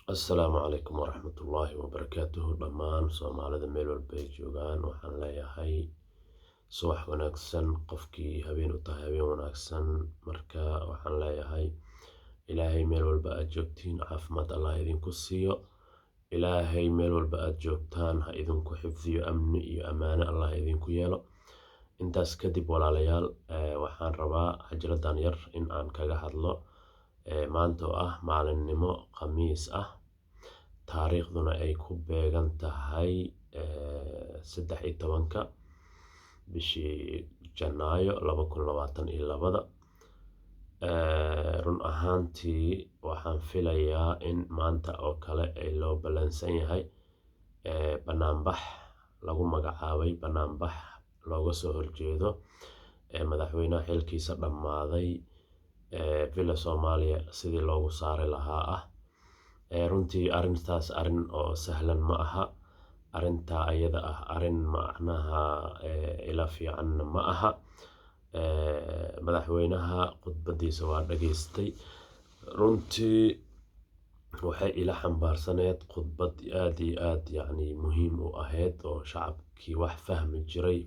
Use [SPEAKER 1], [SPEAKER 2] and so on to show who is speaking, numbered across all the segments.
[SPEAKER 1] Assalaamu calaykum waraxmatullaahi wabarakaatuhu dhammaan soomaalida meel walba ay joogaan waxaan leeyahay subax wanaagsan qofkii habeen u tahay habeen wanaagsan marka waxaan leeyahay ilaahay meel walba aad joogtiin caafimaad allah idinku siiyo ilaahay meel walba aad joogtaan ha idinku xifdiyo amni iyo ammaano allah idinku yeelo intaas kadib walaalayaal waxaan rabaa xajradan yar in aan kaga hadlo maanta oo ah maalinimo khamiis ah taariikhduna ay ku beegan tahay 13 bishii Janaayo 2022 run ahaantii waxaan filayaa in maanta oo kale ay loo balansan yahay banaanbax lagu magacaabay banaanbax looga soo horjeedo madaxweynaha xilkiisa dhammaaday villa Soomaaliya sidii loogu saari lahaa ah runtii arrintaas arrin oo sahlan ma aha arrintaa ayada ah arrin macnaha ila fiican ma aha madaxweynaha khudbadiisa waa dhageystay runtii waxay ila xambaarsaneed khudbad aad iyo aad yacni muhiim u ahayd oo shacabkii wax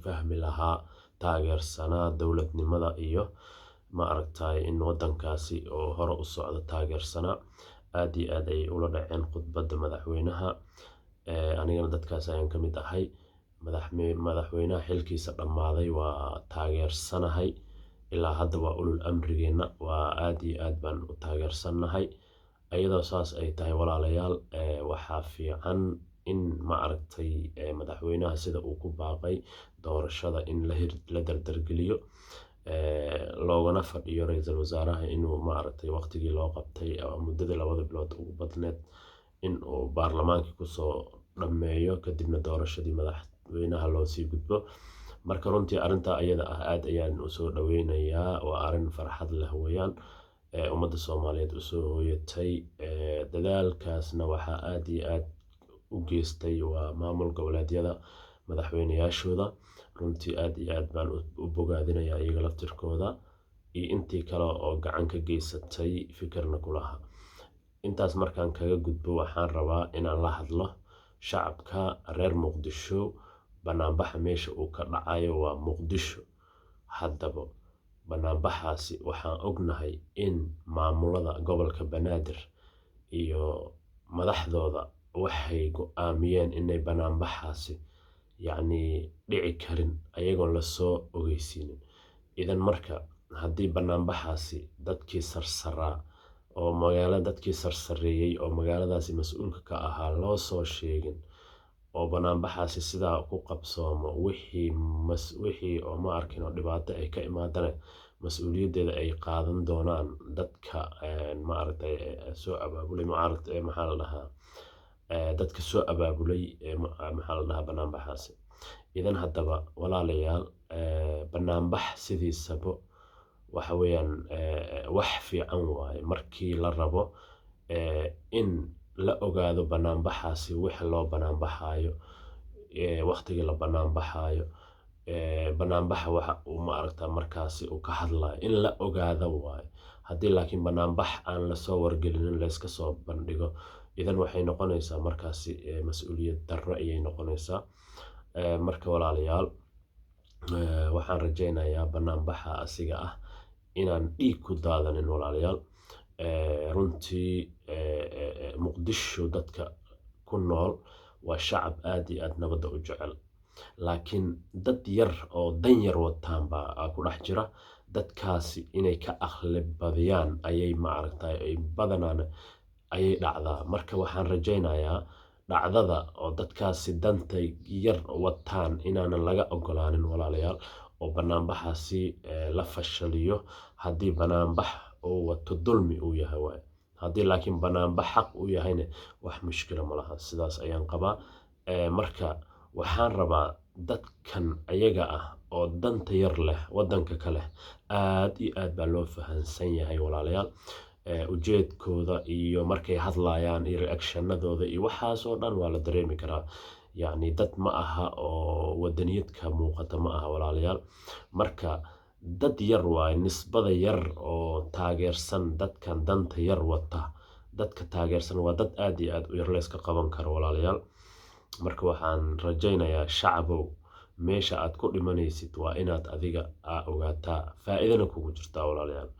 [SPEAKER 1] fahmi lahaa taageersanaa dowladnimada iyo ma aragtay in waddankaasi oo hore u socdo taageersanaa aad iyo aad ay ula dhaceen khudbadda madaxweynaha anigana dadkaas ayaan ka mid ahay madaxweynaha xilkiisa dhammaaday waa taageersanahay ilaa hadda waa ulul amrigeena waa aad iyo aad baan u taageersanahay iyadoo saas ay tahay walaalayaal waxaa fiican in ma aragtay madaxweynaha sida uu ku baaqay doorashada in la dardargeliyo loogana fadhiyo ra'iisul wasaaraha inuu ma aragtay waqtigii loo qabtay muddada 2 bilood ugu badneed in uu baarlamaanka kusoo dhammeeyo kadibna doorashadii madaxweynaha loo sii gudbo marka runtii arrintaa ayada ah aad ayaan u soo dhaweynayaa waa arrin farxad leh weeyaan ummadda Soomaaliyeed u soo hooyatay dadaalkaasna waxaa aad iyo aad u geystay waa maamul goboleedyada madaxweynayaashooda runtii aad iyo aad baan u bogaadinayaa iyaga laftirkooda iyo intii kale oo gacan ka geysatay fikirna ku lahaa intaas markaan kaga gudbo waxaan rabaa inaan la hadlo shacabka reer Muqdisho banaanbaxa meesha uu ka dhacayo waa Muqdisho haddaba banaanbaxaasi waxaan ognahay in maamulada gobolka Banaadir iyo madaxdooda waxay go'aamiyeen inay banaanbaxaasi yacni dhici karin ayagoon la soo ogeysiinin idan marka haddii banaanbaxaasi dadkii sarsaraa oo dadkii sarsareeyay oo magaaladaasi mas'uulka ka ahaa loo soo sheegin oo banaanbaxaasi sidaa ku qabsoomo wixii oo ma arkin oo dhibaato ay ka imaadana mas'uuliyaddeeda ay qaadan doonaan dadka ma aragtay soo abaabulay maxaa la dhahaa dadka soo abaabulay maxaa la dhahaa banaanbaxaasi idan haddaba walaalayaal banaanbax sidiisaba waxa weeyaan wax fiican waaye markii la rabo in la ogaado banaanbaxaasi wixii loo banaanbaxayo waqtigii la banaanbaxayo banaanbaxa waxa uu ma aragtaa markaasi uu ka hadlayo in la ogaado waaye haddii laakiin banaanbax aan lasoo wargelinin layska soo bandhigo idan waxay noqonaysaa markaasi mas'uuliyad darro ayay noqonaysaa marka walaalayaal waxaan rajaynayaa banaanbaxa asiga ah inaan dhiig ku daadanin walaalayaal runtii Muqdisho dadka ku nool waa shacab aad iyo aad nabadda u jecel laakiin dad yar oo dan yar wataan baa ku dhex jira dadkaasi inay ka aqli badiyaan ayay ma aragtay ay badanaan ayay dhacdaa marka waxaan rajaynayaa dhacdada oo dadkaasi danta yar wataan inaanan laga ogolaanin walaalayaal oo banaanbaxaasi la fashaliyo haddii banaanbax uu wato dulmi uu yahay waaye haddii laakiin banaanbax xaq uu yahayna wax mushkila ma laha sidaas ayaan qabaa marka waxaan rabaa dadkan ayaga ah oo danta yar leh waddanka kale aad iyo aad baa loo fahansan yahay walaalayaal ujeedkooda iyo markay hadlayaan iyo reactionadooda iyo waxaasoo dhan waa la dareemi karaa yacni dad ma aha oo wadaniyadka muuqata ma aha walaalayaal marka dad yar waaye nisbada yar oo taageersan dadkan danta yar wata dadka taageersan waa dad aad iyo aad u yar layska qaban karo walaalayaal. marka waxaan rajaynayaa shacabow, meesha aad ku dhimanaysid waa inaad adiga ogaataa faa'iidana kugu jirtaa walaalayaal.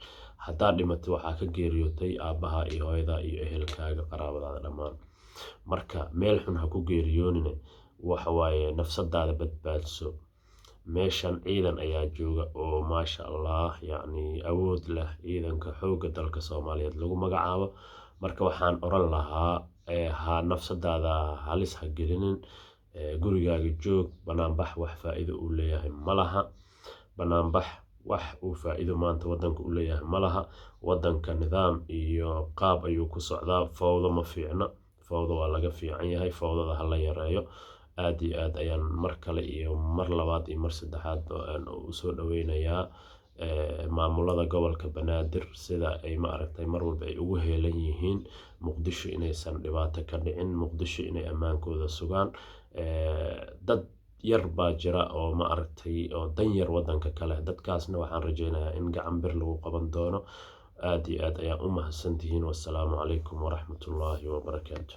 [SPEAKER 1] haddaad dhimatay waxaa ka geeriyootay aabbaha iyo hooyada iyo ehelkaaga qaraabadaada dhammaan. marka meel xun ha ku geeriyoonine waxa waaye nafsadaada badbaadso. meeshan ciidan ayaa jooga oo maasha allah yacni awood leh, ciidanka xoogga dalka Soomaaliyeed lagu magacaabo. marka waxaan oran lahaa ha nafsadaada halis ha gelinin, gurigaaga joog. banaanbax wax faa'iido uu leeyahay ma laha. banaanbax wax uu faa'iido maanta wadanka u leeyahay ma laha. wadanka nidaam iyo qaab ayuu ku socdaa. fawdo ma fiicna. fawdo waa laga fiican yahay. fawdada ha la yareeyo. aad iyo aad ayaan mar kale iyo mar labaad iyo mar saddexaad u soo dhaweynayaa maamulada gobolka Banaadir sida ay ma aragtay mar walba ay ugu heelan yihiin Muqdisho inaysan dhibaato ka dhicin, Muqdisho inay ammaankooda sugaan. dad yar baa jira oo ma aragtay oo dan yar wadanka kale, dadkaasna waxaan rajaynayaa in gacan bir lagu qaban doono. aad iyo aad ayaan u mahadsantihiin. wassalaamu calaykum waraxmatullaahi wabarakaatu.